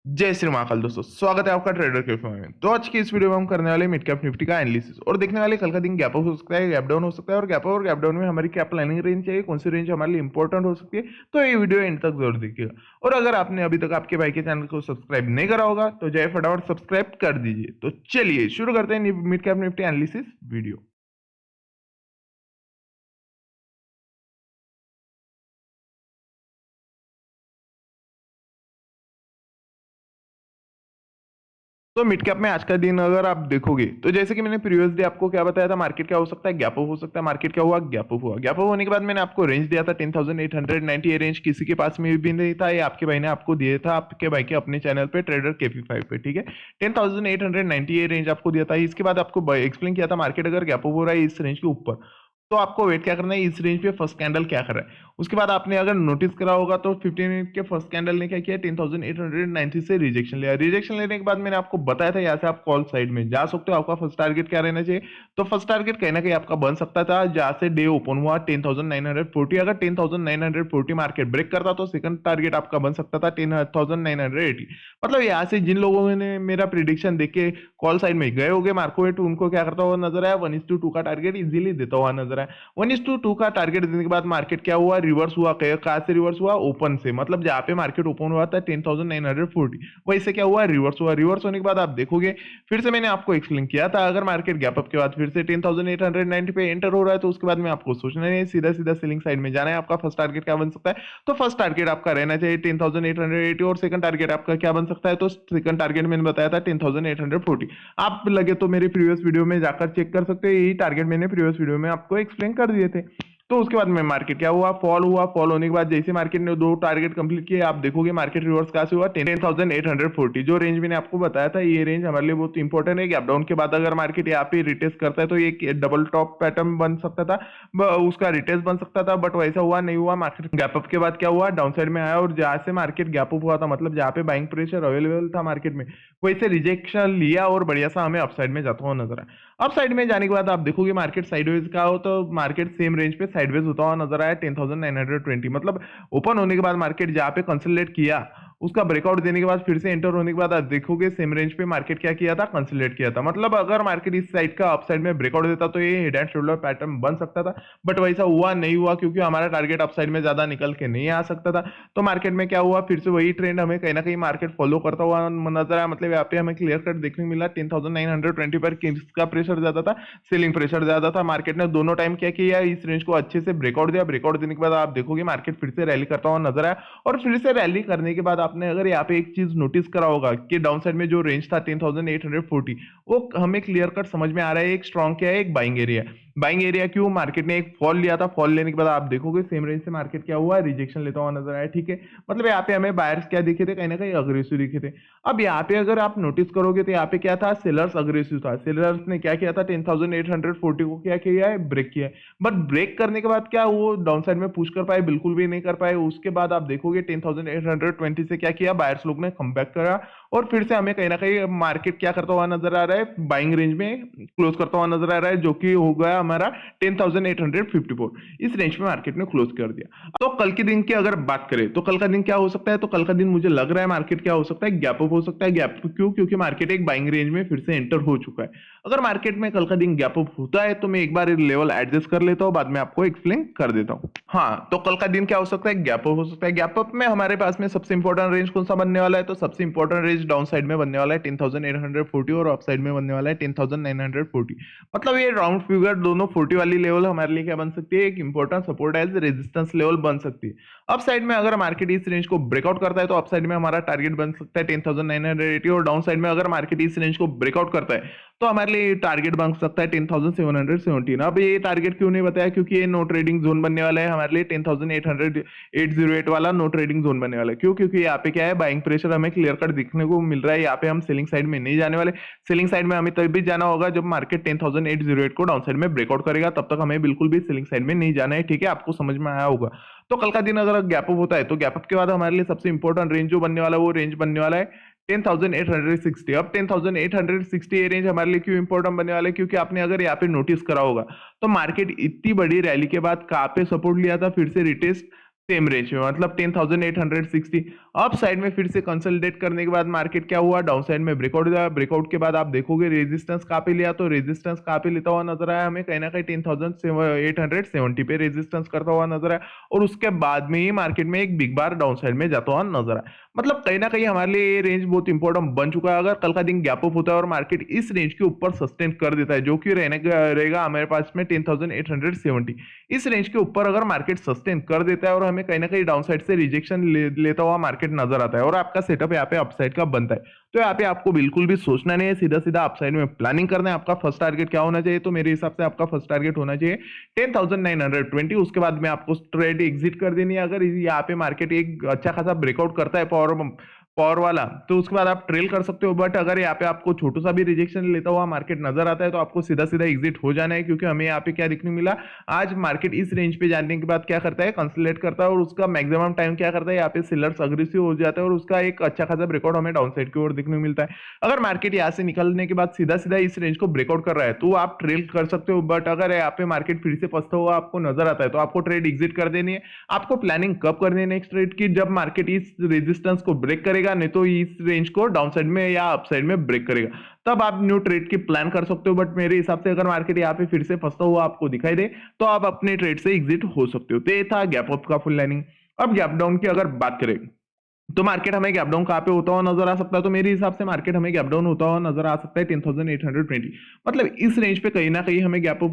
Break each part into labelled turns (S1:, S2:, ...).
S1: जय श्री महाकाल दोस्तों, स्वागत है आपका ट्रेडर कैफे में। तो आज की इस वीडियो में हम करने वाले मिड कैप निफ्टी का एनालिसिस और देखने वाले कल का दिन गैप अप हो सकता है, गैप डाउन हो सकता है और गैप अप और गैप डाउन में हमारी क्या प्लानिंग रेंज चाहिए, कौन सी रेंज हमारे लिए इंपॉर्टेंट हो सकती है। तो ये वीडियो एंड तक जरूर देखिएगा। और अगर आपने अभी तक आपके भाई के चैनल को सब्सक्राइब नहीं करा होगा तो जय फटाफट सब्सक्राइब कर दीजिए। तो चलिए शुरू करते हैं mid cap Nifty analysis video. तो मिड कैप में आज का दिन अगर आप देखोगे तो जैसे कि मैंने प्रीवियस डे आपको क्या बताया था, मार्केट क्या हो सकता है, गैप अप हो सकता है। मार्केट क्या हुआ, गैप अप हुआ। गैप अप होने के बाद मैंने आपको रेंज दिया था 10,890। ये रेंज किसी के पास में भी नहीं था, ये आपके भाई ने आपको दिया था, आपके भाई के अपने चैनल पे ट्रेडर KP5 पे, ठीक है। 10,890 ये रेंज आपको दिया था। इसके बाद आपको एक्सप्लेन किया था मार्केट अगर गैप अप हो रहा है इस रेंज के ऊपर तो आपको वेट क्या करना है, इस रेंज पे फर्स्ट कैंडल क्या कर रहा है। उसके बाद आपने अगर नोटिस करा होगा तो 15 मिनट के फर्स्ट कैंडल ने क्या किया, 10,890 से रिजेक्शन लिया। रिजेक्शन लेने के बाद मैंने आपको बताया था यहाँ से आप कॉल साइड में जा सकते हो। आपका फर्स्ट टारगेट क्या रहना चाहिए, तो फर्स्ट टारगेट कहीं ना कहीं आपका बन सकता था जहां से डे ओपन हुआ 10,940। अगर 10,940 मार्केट ब्रेक करता तो सेकंड टारगेट आपका बन सकता था 10,980। मतलब यहाँ से जिन लोगों ने मेरा प्रिडिक्शन देख के कॉल साइड में गए होंगे मार्केट, उनको क्या करता हुआ नजर आया, 1:2 का टारगेट इजीली देता हुआ नजर आया। 1:2 का टारगेट देने के बाद मार्केट क्या हुआ, रिवर्स हुआ। कहां से रिवर्स हुआ, ओपन से। मतलब जहां पे मार्केट ओपन हुआ था 10,940 वहीं से क्या हुआ, रिवर्स हुआ। रिवर्स होने के बाद आप देखोगे, फिर से मैंने आपको एक्सप्लेन किया था अगर मार्केट गैप अप के बाद फिर से 10,890 पे एंटर हो रहा है तो उसके बाद में आपको सोचना नहीं, सीधा सीधा सेलिंग साइड में जाना है। आपका फर्स्ट टारगेट क्या बन सकता है, तो फर्स्ट टारगेट आपका रहना चाहिए 10,880 और सेकंड टारगेट आपका क्या बन सकता है, तो सेकंड टारगेट मैंने बताया था 10,840। आप लगे तो मेरे प्रीवियस वीडियो में जाकर चेक कर सकते हो, यही टारगेट मैंने प्रीवियस वीडियो में आपको एक्सप्लेन कर दिए थे। तो उसके बाद में मार्केट क्या हुआ, फॉल हुआ। फॉल होने के बाद जैसे मार्केट ने दो टारगेट कंप्लीट किए, आप देखोगे मार्केट रिवर्स कहां से हुआ, 10,840। जो रेंज मैंने आपको बताया था ये रेंज हमारे लिए बहुत इंपॉर्टेंट है। गैप डाउन के बाद अगर मार्केट यहाँ पे रिटेस्ट करता है तो ये डबल टॉप पैटर्न बन सकता था, उसका रिटेस्ट बन सकता था, बट वैसा हुआ नहीं हुआ। मार्केट गैप अप के बाद क्या हुआ, डाउन साइड में आया और जहां से मार्केट गैप अप हुआ था, मतलब जहां पे बाइंग प्रेशर अवेलेबल था मार्केट में, वैसे रिजेक्शन लिया और बढ़िया सा हमें अपसाइड में जाता हुआ नजर आया। अब साइड में जाने के बाद आप देखोगे मार्केट साइडवेज का हो तो मार्केट सेम रेंज पे साइडवेज होता हुआ नजर आया 10,920। मतलब ओपन होने के बाद मार्केट जहां पे कंसोलिडेट किया, उसका ब्रेकआउट देने के बाद फिर से एंटर होने के बाद आप देखोगे सेम रेंज पे मार्केट क्या किया था, कंसोलिडेट किया था। मतलब अगर मार्केट इस साइड का अप साइड में ब्रेकआउट देता तो ये हेड एंड शोल्डर पैटर्न बन सकता था, बट वैसा हुआ नहीं हुआ क्योंकि हमारा टारगेट अप साइड में ज्यादा निकल के नहीं आ सकता था। तो मार्केट में क्या हुआ, फिर से वही ट्रेंड हमें कहीं ना कहीं मार्केट फॉलो करता हुआ नजर आया। मतलब यहाँ पे हमें क्लियर कट देखने को मिला 10,920 पर किसका प्रेशर ज्यादा था, सेलिंग प्रेशर ज्यादा था। मार्केट ने दोनों टाइम क्या किया, इस रेंज को अच्छे से ब्रेकआउट दिया। ब्रेकआउट देने के बाद आप देखोगे मार्केट फिर से रैली करता हुआ नजर आया और फिर से रैली करने के बाद आपने अगर यहाँ पे एक चीज नोटिस करा होगा कि डाउन साइड में जो रेंज था 10,840 वो हमें क्लियर कट समझ में आ रहा है, एक स्ट्रॉन्ग क्या है, एक बाइंग एरिया। बाइंग एरिया क्यों, मार्केट ने एक फॉल लिया था, फॉल लेने के बाद आप देखोगे सेम रेंज से मार्केट क्या हुआ, रिजेक्शन लेता हुआ नजर आया, ठीक है। मतलब यहाँ पे हमें बायर्स क्या दिखे थे, कहीं ना कहीं अग्रेसिव दिखे थे। अब यहाँ पे अगर आप नोटिस करोगे तो यहाँ पे क्या था, सेलर्स अग्रेसिव था। सेलर्स ने क्या किया था, 10,840 को क्या किया है, ब्रेक किया है। बट ब्रेक करने के बाद क्या वो डाउन साइड में पुश कर पाए, बिल्कुल भी नहीं कर पाए। उसके बाद आप देखोगे 10,820 से क्या किया, बायर्स लोग ने कमबैक करा और फिर से हमें कहीं ना कहीं मार्केट क्या करता हुआ नजर आ रहा है, बाइंग रेंज में क्लोज करता हुआ नजर आ रहा है, जो कि हो गया हमारा 10,854। इस रेंज में मार्केट ने क्लोज कर दिया। तो कल के दिन की अगर बात करें तो कल का दिन क्या हो सकता है, तो कल का दिन मुझे लग रहा है मार्केट क्या हो सकता है, गैप अप हो सकता है। गैप क्यों, क्योंकि मार्केट एक बाइंग रेंज में फिर से एंटर हो चुका है। अगर मार्केट में कल का दिन गैप अप होता है तो मैं एक बार लेवल एडजस्ट कर लेता हूं, बाद में आपको एक्सप्लेन कर देता हूं। हाँ, तो कल का दिन क्या हो सकता है, गैप अप हो सकता है। गैप अप में हमारे पास में सबसे इंपॉर्टेंट रेंज कौन सा बनने वाला है, तो सबसे इंपॉर्टेंट रेंज डाउन साइड में बनने वाला है 10,840 और अप साइड में बनने वाला है 10,940। मतलब ये राउंड फिगर दोनों 40 वाली लेवल हमारे लिए क्या बन सकती है, एक important support as resistance level बन सकती है। अप साइड में अगर मार्केट इस रेंज को ब्रेकआउट करता है तो अप साइड में हमारा टारगेट बन सकता है 10,980 और डाउन साइड में अगर मार्केट इस रेंज को ब्रेकआउट करता है तो हमारे लिए टारगेट बन सकता है 10,717। अब ये टारगेट क्यों नहीं बताया, क्योंकि ये नो ट्रेडिंग जोन बनने वाला है हमारे लिए 10,808 वाला नो ट्रेडिंग जोन बनने वाला है। क्यों, क्योंकि यहाँ पे क्या है, बाइंग प्रेशर हमें क्लियर कट दिखने को मिल रहा है। यहाँ पे हम सेलिंग साइड में नहीं जाने वाले। सेलिंग साइड में हमें तभी जाना होगा जब मार्केट 10,808 को डाउन साइड में ब्रेकआउट करेगा, तब तक हमें बिल्कुल भी सेलिंग साइड में नहीं जाना है, ठीक है। आपको समझ में आया होगा। तो कल का दिन अगर गैप अप होता है तो गैप अप के बाद हमारे लिए सबसे इंपॉर्टेंट रेंज जो बनने वाला है वो रेंज बनने वाला है 10,860। अब 10,860 ये रेंज हमारे लिए क्यों इंपॉर्टेंट बनने वाला है, क्योंकि आपने अगर यहाँ पे नोटिस करा होगा तो मार्केट इतनी बड़ी रैली के बाद कहाँ पे सपोर्ट लिया था, फिर से रिटेस्ट सेम रेंज में, मतलब 10,860। अप साइड में फिर से कंसोलिडेट करने के बाद मार्केट क्या हुआ, डाउन साइड में ब्रेकआउट दिया। ब्रेकआउट के बाद आप देखोगे रेजिस्टेंस कहाँ पे लिया, तो रेजिस्टेंस कहाँ पे लेता हुआ नजर आया हमें, कहीं ना कहीं 10,870 पे रेजिस्टेंस करता हुआ नजर आया, और उसके बाद में ही मार्केट में एक बिग बार डाउन साइड में जाता हुआ नजर आया। मतलब कहीं ना कहीं हमारे लिए ये रेंज बहुत इंपॉर्टेंट बन चुका है। अगर कल का दिन गैप अप होता है और मार्केट इस रेंज के ऊपर सस्टेन कर देता है, जो कि रहेगा हमारे पास में 10,870, इस रेंज के ऊपर अगर मार्केट सस्टेन कर देता है और हमें कहीं ना कहीं डाउन साइड से रिजेक्शन लेता हुआ मार्केट नजर आता है और आपका सेटअप यहाँ पे अपसाइड का बनता है, तो यहाँ पे आपको बिल्कुल भी सोचना नहीं है, सीधा सीधा अपसाइड में प्लानिंग करना है। आपका फर्स्ट टारगेट क्या होना चाहिए, तो मेरे हिसाब से आपका फर्स्ट टारगेट होना चाहिए 10,920। उसके बाद में आपको ट्रेड एग्जिट कर देनी है। अगर यहाँ पे मार्केट एक अच्छा खासा ब्रेकआउट करता है पावर पावर वाला, तो उसके बाद आप ट्रेल कर सकते हो। बट अगर यहाँ पे आपको छोटू सा भी रिजेक्शन लेता हुआ मार्केट नजर आता है, तो आपको सीधा सीधा एग्जिट हो जाना है, क्योंकि हमें यहाँ पे क्या देखने मिला, आज मार्केट इस रेंज पे जाने के बाद क्या करता है, कंसोलिडेट करता है, और उसका मैक्सिमम टाइम क्या करता है, यहाँ पे सेलर्स अग्रेसिव हो जाता है और उसका एक अच्छा खासा ब्रेकआउट हमें डाउन साइड की ओर देखने को मिलता है। अगर मार्केट यहाँ से निकलने के बाद सीधा सीधा इस रेंज को ब्रेकआउट कर रहा है, तो आप ट्रेल कर सकते हो। बट अगर यहाँ पे मार्केट फिर से फंसता हुआ आपको नजर आता है, तो आपको ट्रेड एग्जिट कर देनी है। आपको प्लानिंग कब करनी है नेक्स्ट ट्रेड की, जब मार्केट इस रेजिस्टेंस को ब्रेक करेगा, नहीं तो इस रेंज को डाउन साइड में या अप साइड में ब्रेक करेगा, तब आप न्यू ट्रेड की प्लान कर सकते हो। बट मेरे हिसाब से अगर मार्केट यहाँ पे फिर से फंसता हुआ आपको दिखाई दे, तो आप अपने ट्रेड से एग्जिट हो सकते हो। तो ये था गैप अप का फुल लाइनिंग। अब गैप डाउन की अगर बात करें, तो मार्केट हमें गैप डाउन कहाँ पे होता हुआ नजर आ सकता है, तो मेरे हिसाब से मार्केट हमें गैप डाउन होता हुआ नजर आ सकता है 10,820। मतलब इस रेंज पे कहीं ना कहीं हमें गैप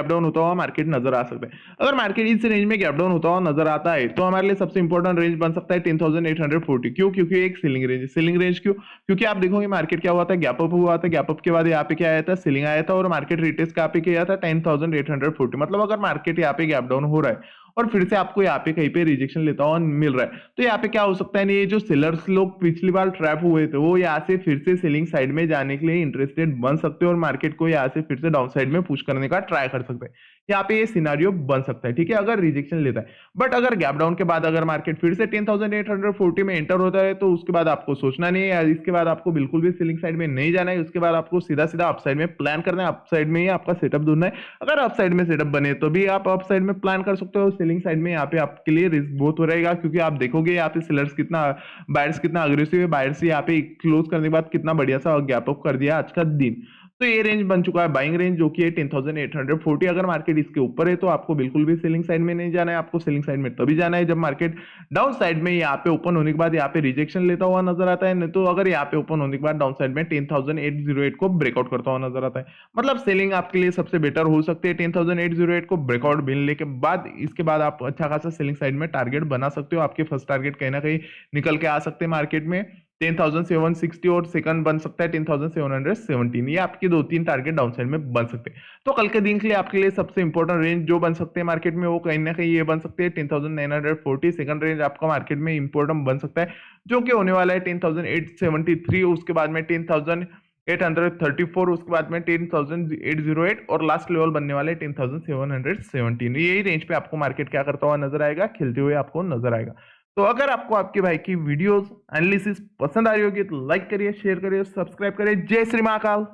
S1: डाउन होता हुआ मार्केट नजर आ सकता है। अगर मार्केट इस रेंज में गैप डाउन होता हुआ नजर आता है, तो हमारे लिए सबसे इंपॉर्टेंट रेंज बन सकता है 10,840। क्यों? क्योंकि एक सीलिंग रेंज है। सीलिंग रेंज क्यों? क्योंकि आप देखोगे मार्केट क्या हुआ था, गैप अप हुआ था, गैप अप के बाद यहाँ पे क्या आया था, सीलिंग आया था, और मार्केट रिटेस्ट कहाँ पे किया था, 10,840। मतलब अगर मार्केट यहाँ पे गैप डाउन हो रहा है और फिर से आपको यहाँ पे कहीं पे रिजेक्शन लेता हुआ मिल रहा है, तो यहाँ पे क्या हो सकता है, ये जो सेलर्स लोग पिछली बार ट्रैप हुए थे, वो यहाँ से फिर से सेलिंग साइड में जाने के लिए इंटरेस्टेड बन सकते हैं और मार्केट को यहाँ से फिर से डाउन साइड में पुश करने का ट्राई कर सकते हैं। यहाँ पे ये सिनारियो बन सकता है, ठीक है, अगर रिजेक्शन लेता है। बट अगर गैप डाउन के बाद अगर मार्केट फिर से 10,840 में एंटर होता है, तो उसके बाद आपको सोचना नहीं है, इसके बाद आपको बिल्कुल भी सेलिंग साइड में नहीं जाना है। उसके बाद आपको सीधा सीधा अपसाइड में प्लान करना है, अपसाइड में ही आपका सेटअप ढूंढना है। अगर अपसाइड में सेटअप बने तो भी आप अपसाइड में प्लान कर सकते हो। सेलिंग साइड में यहाँ पे आपके लिए रिस्क बहुत हो रहेगा, क्योंकि आप देखोगे यहाँ पे सेलर्स कितना, बायर्स कितना अग्रेसिव है। बायर्स यहाँ पे क्लोज करने के बाद कितना बढ़िया सा गैप अप कर दिया आज का दिन। तो ये रेंज बन चुका है बाइंग रेंज, जो कि है 10,840। अगर मार्केट इसके ऊपर है, तो आपको बिल्कुल भी सेलिंग साइड में नहीं जाना है। आपको सेलिंग साइड में तभी जाना है जब मार्केट डाउन साइड में यहाँ पे ओपन होने के बाद यहाँ पे रिजेक्शन लेता हुआ नजर आता है, नहीं तो अगर यहाँ पे ओपन होने के बाद डाउन साइड में 10,808 को ब्रेकआउट करता हुआ नजर आता है। मतलब सेलिंग आपके लिए सबसे बेटर हो सकती है 10,808 को ब्रेकआउट मिलने के बाद। इसके बाद आप अच्छा खासा सेलिंग साइड में टारगेट बना सकते हो। आपके फर्स्ट टारगेट कहीं ना कहीं निकल के आ सकते हैं मार्केट में 10,760, और सेकंड बन सकता है 10,717। ये आपके दो तीन टारगेट डाउन साइड में बन सकते हैं। तो कल के दिन के लिए आपके लिए सबसे इंपॉर्टेंट रेंज जो बन सकते हैं मार्केट में, वो कहीं ना कहीं ये बन सकते हैं 10,940। सेकंड रेंज आपका मार्केट में इंपॉर्टेंट बन सकता है, जो कि होने वाला है 10,873। उसके बाद में 10,834, उसके बाद में 10,808, और लास्ट लेवल बनने वाला है 10,717। यही रेंज पे आपको मार्केट क्या करता हुआ नजर आएगा, खेलते हुए आपको नजर आएगा। तो अगर आपको आपके भाई की वीडियोस एनालिसिस पसंद आ रही होगी, तो लाइक करिए, शेयर करिए, सब्सक्राइब करिए। जय श्री महाकाल।